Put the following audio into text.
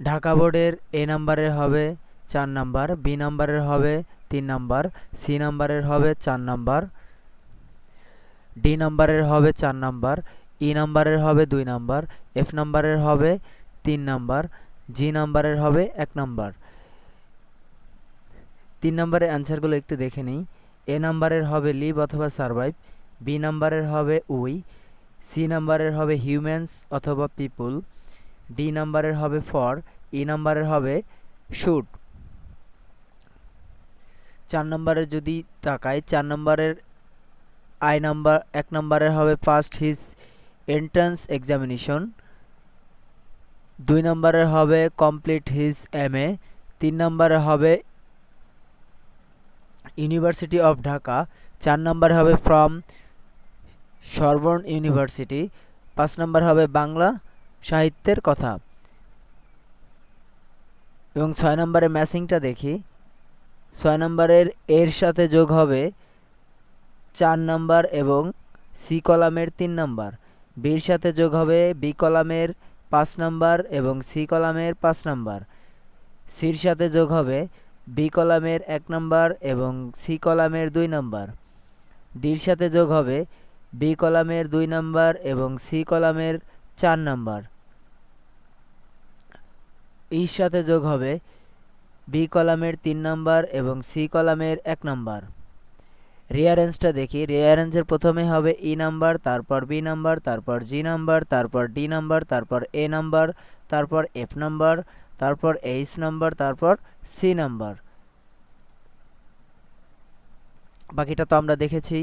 ঢাকা বোর্ডের এ নাম্বারের হবে 4 নাম্বার, বি নাম্বারের হবে 3 নাম্বার, সি নাম্বারের হবে 4 নাম্বার, ডি নাম্বারের হবে 4 নাম্বার, ই নাম্বারের হবে 2 নাম্বার, এফ নাম্বারের হবে 3 নাম্বার, জি নাম্বারের হবে 1 নাম্বার। 3 নাম্বারের অ্যান্সারগুলো একটু দেখে নিই। এ নাম্বারের হবে লিভ অথবা সারভাইভ, বি নাম্বারের হবে উই, সি নাম্বারের হবে হিউম্যানস অথবা পিপুল, ডি নাম্বারের হবে ফর, ই নাম্বারের হবে শুড। 4 নাম্বারের যদি তাকাই, 4 নাম্বারের আই নাম্বার 1 নাম্বারের হবে পাস্ট হিজ এন্ট্রান্স এক্সামিনেশন, 2 নাম্বারের হবে কমপ্লিট হিজ এমএ, 3 নাম্বারের হবে ইউনিভার্সিটি অফ ঢাকা, 4 নাম্বার হবে ফ্রম সরবর্ন ইউনিভার্সিটি, 5 নাম্বার হবে বাংলা সাহিত্যের কথা। এবং 6 নাম্বারের ম্যাচিংটা দেখি। 6 নাম্বারের এর সাথে যোগ হবে 4 নাম্বার এবং সি কলামের 3 নাম্বার, বির সাথে যোগ হবে বি কলামের 5 নাম্বার এবং সি কলামের 5 নাম্বার, সির সাথে যোগ হবে বি কলামের 1 নাম্বার এবং সি কলামের 2 নাম্বার, ডির সাথে যোগ হবে বি কলামের 2 নাম্বার এবং সি কলামের 4 নাম্বার, ইর সাথে যোগ হবে বি কলামের 3 নাম্বার এবং সি কলামের 1 নাম্বার। রিয়ারেঞ্জটা দেখি। রিয়ারেঞ্জের প্রথমে হবে ই নাম্বার, তারপর বি নাম্বার, তারপর জি নাম্বার, তারপর ডি নাম্বার, তারপর এ নাম্বার, তারপর এফ নাম্বার, তারপর এইচ নাম্বার, তারপর সি নাম্বার। বাকিটা তো আমরা দেখেছি।